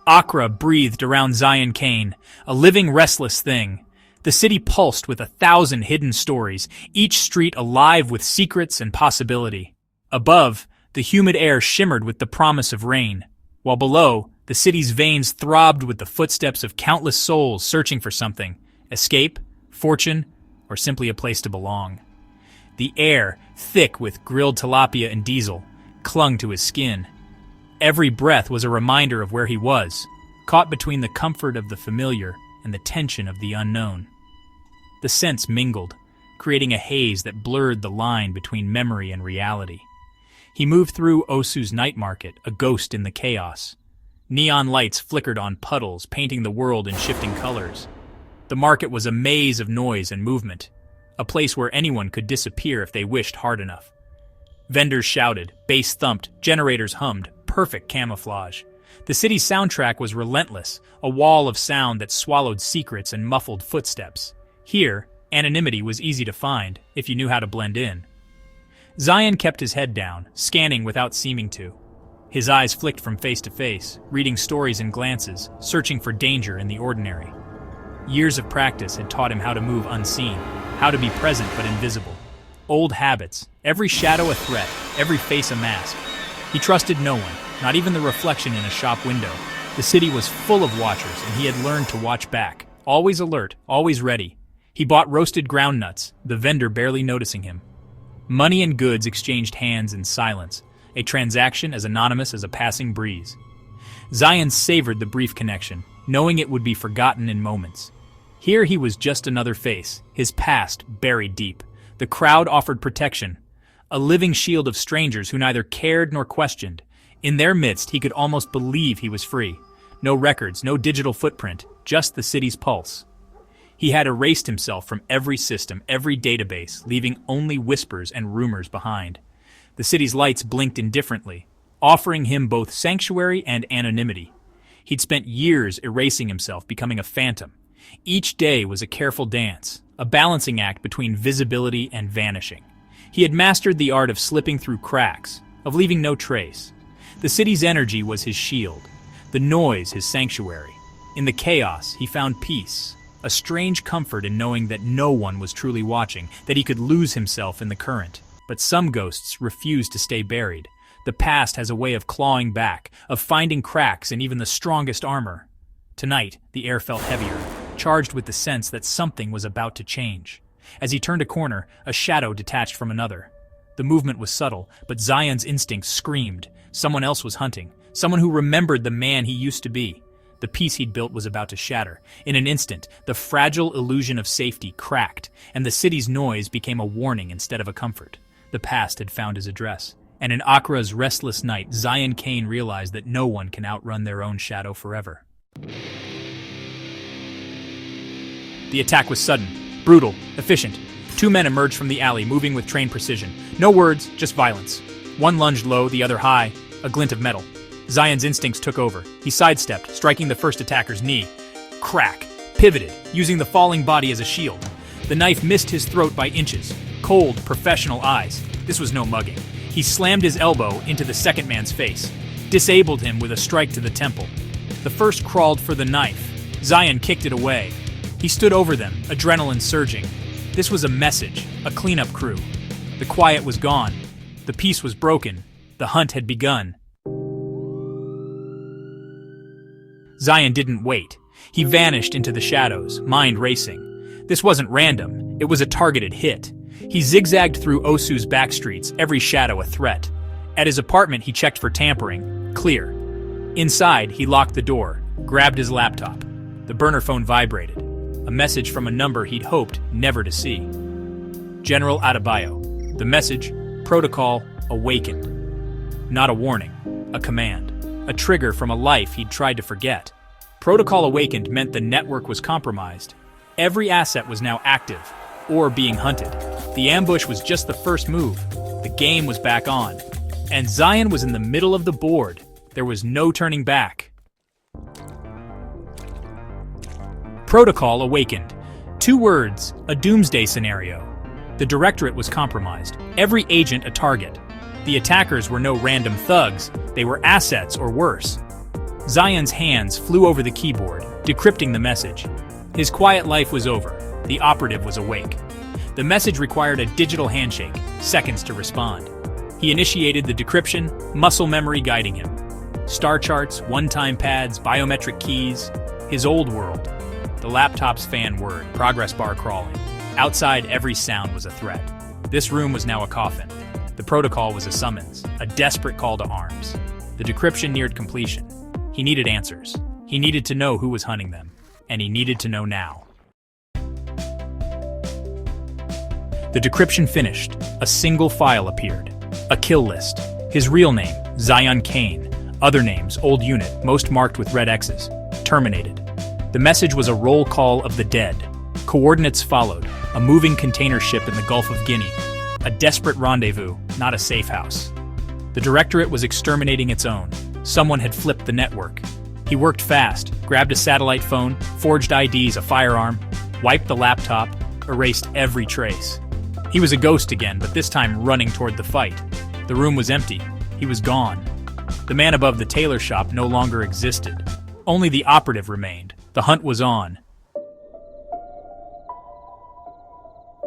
Akra breathed around Zion Kane, a living, restless thing. The city pulsed with 1,000 hidden stories, each street alive with secrets and possibility. Above, the humid air shimmered with the promise of rain, while below, the city's veins throbbed with the footsteps of countless souls searching for something: escape, fortune, or simply a place to belong. The air, thick with grilled tilapia and diesel, clung to his skin. Every breath was a reminder of where he was, caught between the comfort of the familiar and the tension of the unknown. The scents mingled, creating a haze that blurred the line between memory and reality. He moved through Osu's night market, a ghost in the chaos. Neon lights flickered on puddles, painting the world in shifting colors. The market was a maze of noise and movement, a place where anyone could disappear if they wished hard enough. Vendors shouted, bass thumped, generators hummed, perfect camouflage. The city's soundtrack was relentless, a wall of sound that swallowed secrets and muffled footsteps. Here, anonymity was easy to find, if you knew how to blend in. Zion kept his head down, scanning without seeming to. His eyes flicked from face to face, reading stories and glances, searching for danger in the ordinary. Years of practice had taught him how to move unseen, how to be present but invisible. Old habits, every shadow a threat, every face a mask. He trusted no one, not even the reflection in a shop window. The city was full of watchers, and he had learned to watch back, always alert, always ready. He bought roasted ground nuts, the vendor barely noticing him. Money and goods exchanged hands in silence, a transaction as anonymous as a passing breeze. Zion savored the brief connection, knowing it would be forgotten in moments. Here he was just another face, his past buried deep. The crowd offered protection, a living shield of strangers who neither cared nor questioned. In their midst, he could almost believe he was free. No records, no digital footprint, just the city's pulse. He had erased himself from every system, every database, leaving only whispers and rumors behind. The city's lights blinked indifferently, offering him both sanctuary and anonymity. He'd spent years erasing himself, becoming a phantom. Each day was a careful dance, a balancing act between visibility and vanishing. He had mastered the art of slipping through cracks, of leaving no trace. The city's energy was his shield, the noise his sanctuary. In the chaos, he found peace, a strange comfort in knowing that no one was truly watching, that he could lose himself in the current. But some ghosts refuse to stay buried. The past has a way of clawing back, of finding cracks in even the strongest armor. Tonight, the air felt heavier, charged with the sense that something was about to change. As he turned a corner, a shadow detached from another. The movement was subtle, but Zion's instincts screamed. Someone else was hunting, someone who remembered the man he used to be. The peace he'd built was about to shatter. In an instant, the fragile illusion of safety cracked, and the city's noise became a warning instead of a comfort. The past had found his address. And in Akra's restless night, Zion Kane realized that no one can outrun their own shadow forever. The attack was sudden, brutal, efficient. Two men emerged from the alley, moving with trained precision. No words, just violence. One lunged low, the other high, a glint of metal. Zion's instincts took over. He sidestepped, striking the first attacker's knee. Crack. Pivoted, using the falling body as a shield. The knife missed his throat by inches. Cold, professional eyes. This was no mugging. He slammed his elbow into the second man's face, disabled him with a strike to the temple. The first crawled for the knife. Zion kicked it away. He stood over them, adrenaline surging. This was a message, a cleanup crew. The quiet was gone. The peace was broken. The hunt had begun. Zion didn't wait. He vanished into the shadows, mind racing. This wasn't random. It was a targeted hit. He zigzagged through Osu's back streets, every shadow a threat. At his apartment, he checked for tampering. Clear. Inside, he locked the door, grabbed his laptop. The burner phone vibrated. A message from a number he'd hoped never to see. General Adebayo. The message, protocol awakened. Not a warning, a command. A trigger from a life he'd tried to forget. Protocol awakened meant the network was compromised. Every asset was now active, or being hunted. The ambush was just the first move. The game was back on. And Zion was in the middle of the board. There was no turning back. Protocol awakened. 2 words, a doomsday scenario. The directorate was compromised. Every agent a target. The attackers were no random thugs. They were assets or worse. Zion's hands flew over the keyboard, decrypting the message. His quiet life was over. The operative was awake. The message required a digital handshake, seconds to respond. He initiated the decryption, muscle memory guiding him. Star charts, one-time pads, biometric keys. His old world. The laptop's fan word, progress bar crawling. Outside, every sound was a threat. This room was now a coffin. The protocol was a summons, a desperate call to arms. The decryption neared completion. He needed answers. He needed to know who was hunting them. And he needed to know now. The decryption finished. A single file appeared. A kill list. His real name, Zion Kane. Other names, old unit, most marked with red X's. Terminated. The message was a roll call of the dead. Coordinates followed. A moving container ship in the Gulf of Guinea. A desperate rendezvous, not a safe house. The Directorate was exterminating its own. Someone had flipped the network. He worked fast, grabbed a satellite phone, forged IDs, a firearm, wiped the laptop, erased every trace. He was a ghost again, but this time running toward the fight. The room was empty. He was gone. The man above the tailor shop no longer existed. Only the operative remained. The hunt was on.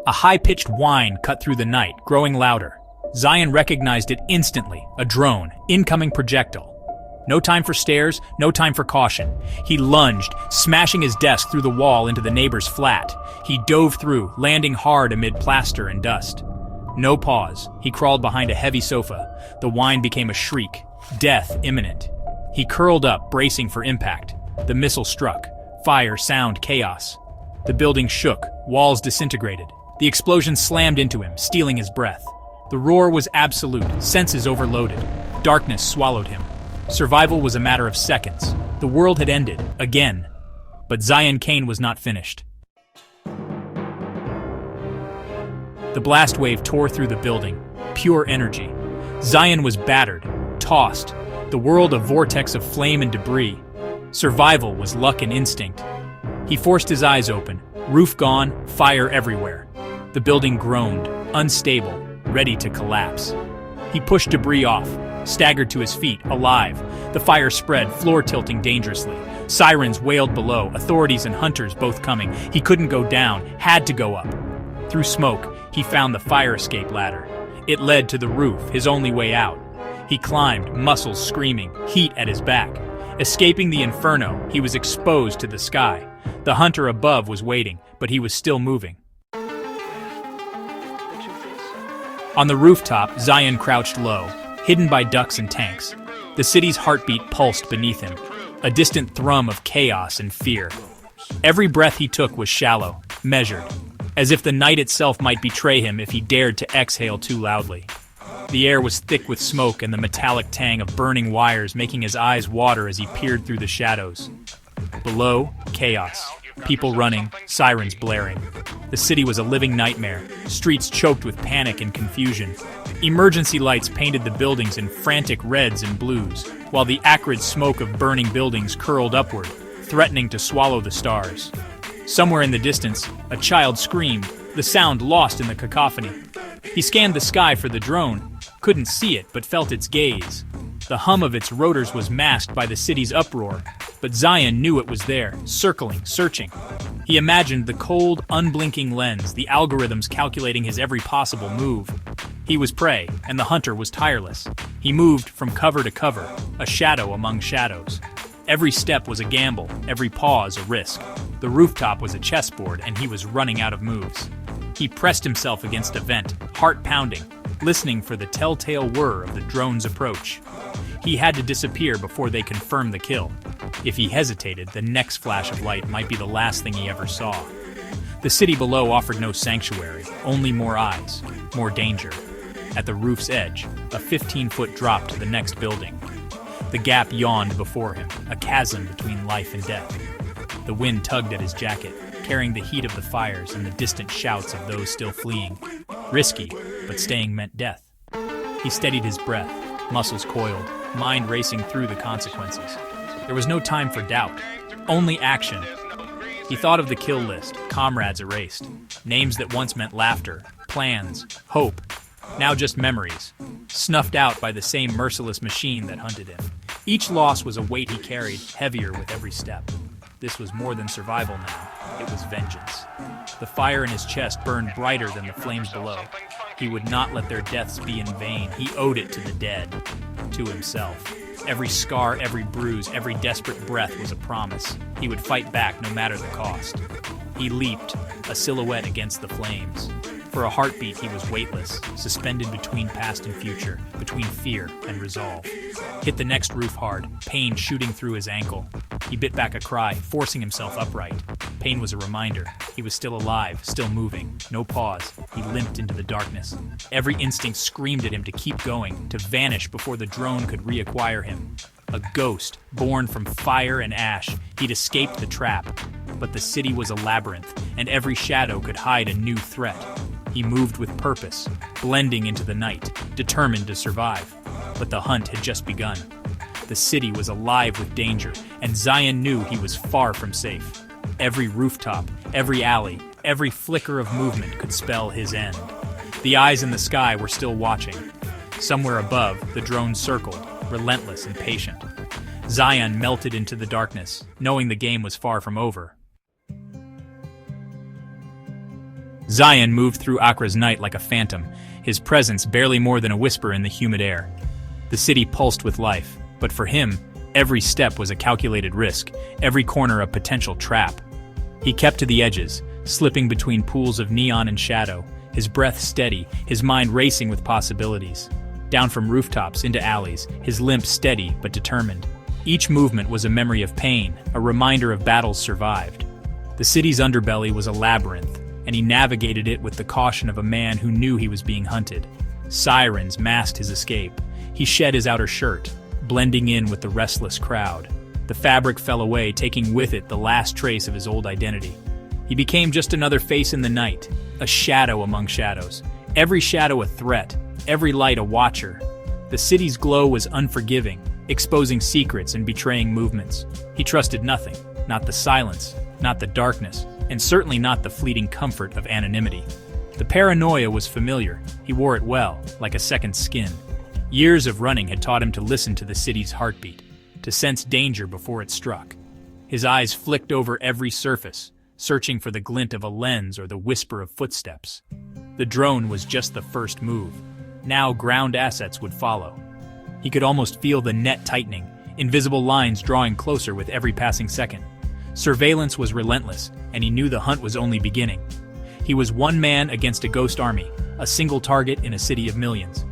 A high-pitched whine cut through the night, growing louder. Zion recognized it instantly. A drone, incoming projectile. No time for stares, no time for caution. He lunged, smashing his desk through the wall into the neighbor's flat. He dove through, landing hard amid plaster and dust. No pause. He crawled behind a heavy sofa. The whine became a shriek. Death imminent. He curled up, bracing for impact. The missile struck. Fire, sound, chaos. The building shook. Walls disintegrated. The explosion slammed into him, stealing his breath. The roar was absolute, senses overloaded. Darkness swallowed him. Survival was a matter of seconds. The world had ended, again. But Zion Kane was not finished. The blast wave tore through the building. Pure energy. Zion was battered, tossed. The world a vortex of flame and debris. Survival was luck and instinct. He forced his eyes open. Roof gone, fire everywhere. The building groaned, unstable, ready to collapse. He pushed debris off, staggered to his feet, alive. The fire spread, floor tilting dangerously. Sirens wailed below, authorities and hunters both coming. He couldn't go down, had to go up. Through smoke, he found the fire escape ladder. It led to the roof, his only way out. He climbed, muscles screaming, heat at his back. Escaping the inferno, he was exposed to the sky. The hunter above was waiting, but he was still moving. On the rooftop, Zion crouched low, hidden by ducks and tanks. The city's heartbeat pulsed beneath him, a distant thrum of chaos and fear. Every breath he took was shallow, measured, as if the night itself might betray him if he dared to exhale too loudly. The air was thick with smoke and the metallic tang of burning wires making his eyes water as he peered through the shadows. Below, chaos. People running, sirens blaring. The city was a living nightmare, streets choked with panic and confusion. Emergency lights painted the buildings in frantic reds and blues, while the acrid smoke of burning buildings curled upward, threatening to swallow the stars. Somewhere in the distance, a child screamed, the sound lost in the cacophony. He scanned the sky for the drone, couldn't see it but felt its gaze. The hum of its rotors was masked by the city's uproar, but Zion knew it was there, circling, searching. He imagined the cold, unblinking lens, the algorithms calculating his every possible move. He was prey, and the hunter was tireless. He moved from cover to cover, a shadow among shadows. Every step was a gamble, every pause a risk. The rooftop was a chessboard, and he was running out of moves. He pressed himself against a vent, heart pounding, listening for the telltale whir of the drone's approach. He had to disappear before they confirmed the kill. If he hesitated, the next flash of light might be the last thing he ever saw. The city below offered no sanctuary, only more eyes, more danger. At the roof's edge, a 15-foot drop to the next building. The gap yawned before him, a chasm between life and death. The wind tugged at his jacket, carrying the heat of the fires and the distant shouts of those still fleeing. Risky, but staying meant death. He steadied his breath, muscles coiled, mind racing through the consequences. There was no time for doubt, only action. He thought of the kill list, comrades erased, names that once meant laughter, plans, hope, now just memories, snuffed out by the same merciless machine that hunted him. Each loss was a weight he carried, heavier with every step. This was more than survival now. It was vengeance. The fire in his chest burned brighter than the flames below. He would not let their deaths be in vain. He owed it to the dead, to himself. Every scar, every bruise, every desperate breath was a promise. He would fight back no matter the cost. He leaped, a silhouette against the flames. For a heartbeat, he was weightless, suspended between past and future, between fear and resolve. Hit the next roof hard, pain shooting through his ankle. He bit back a cry, forcing himself upright. Pain was a reminder. He was still alive, still moving. No pause. He limped into the darkness. Every instinct screamed at him to keep going, to vanish before the drone could reacquire him. A ghost, born from fire and ash, he'd escaped the trap. But the city was a labyrinth, and every shadow could hide a new threat. He moved with purpose, blending into the night, determined to survive. But the hunt had just begun. The city was alive with danger, and Zion knew he was far from safe. Every rooftop, every alley, every flicker of movement could spell his end. The eyes in the sky were still watching. Somewhere above, the drone circled, relentless and patient. Zion melted into the darkness, knowing the game was far from over. Zion moved through Accra's night like a phantom, his presence barely more than a whisper in the humid air. The city pulsed with life, but for him, every step was a calculated risk, every corner a potential trap. He kept to the edges, slipping between pools of neon and shadow, his breath steady, his mind racing with possibilities. Down from rooftops into alleys, his limp steady but determined. Each movement was a memory of pain, a reminder of battles survived. The city's underbelly was a labyrinth, and he navigated it with the caution of a man who knew he was being hunted. Sirens masked his escape. He shed his outer shirt, blending in with the restless crowd. The fabric fell away, taking with it the last trace of his old identity. He became just another face in the night, a shadow among shadows. Every shadow a threat, every light a watcher. The city's glow was unforgiving, exposing secrets and betraying movements. He trusted nothing, not the silence, not the darkness, and certainly not the fleeting comfort of anonymity. The paranoia was familiar. He wore it well, like a second skin. Years of running had taught him to listen to the city's heartbeat, to sense danger before it struck. His eyes flicked over every surface, searching for the glint of a lens or the whisper of footsteps. The drone was just the first move. Now ground assets would follow. He could almost feel the net tightening, invisible lines drawing closer with every passing second. Surveillance was relentless, and he knew the hunt was only beginning. He was one man against a ghost army, a single target in a city of millions.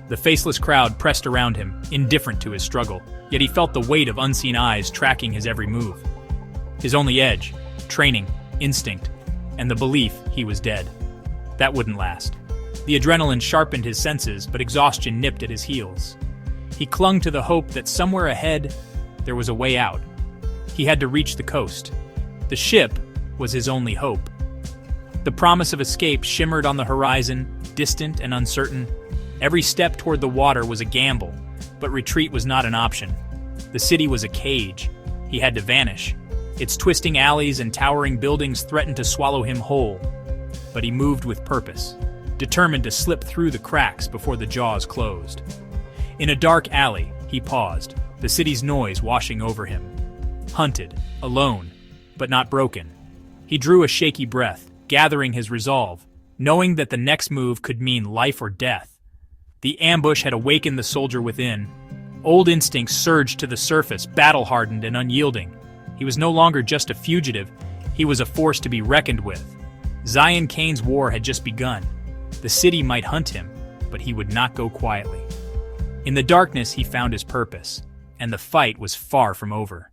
The faceless crowd pressed around him, indifferent to his struggle, yet he felt the weight of unseen eyes tracking his every move. His only edge, training, instinct, and the belief he was dead. That wouldn't last. The adrenaline sharpened his senses, but exhaustion nipped at his heels. He clung to the hope that somewhere ahead, there was a way out. He had to reach the coast. The ship was his only hope. The promise of escape shimmered on the horizon, distant and uncertain. Every step toward the water was a gamble, but retreat was not an option. The city was a cage. He had to vanish. Its twisting alleys and towering buildings threatened to swallow him whole. But he moved with purpose, determined to slip through the cracks before the jaws closed. In a dark alley, he paused, the city's noise washing over him. Hunted, alone, but not broken. He drew a shaky breath, gathering his resolve, knowing that the next move could mean life or death. The ambush had awakened the soldier within. Old instincts surged to the surface, battle-hardened and unyielding. He was no longer just a fugitive, he was a force to be reckoned with. Zion Kane's war had just begun. The city might hunt him, but he would not go quietly. In the darkness, he found his purpose, and the fight was far from over.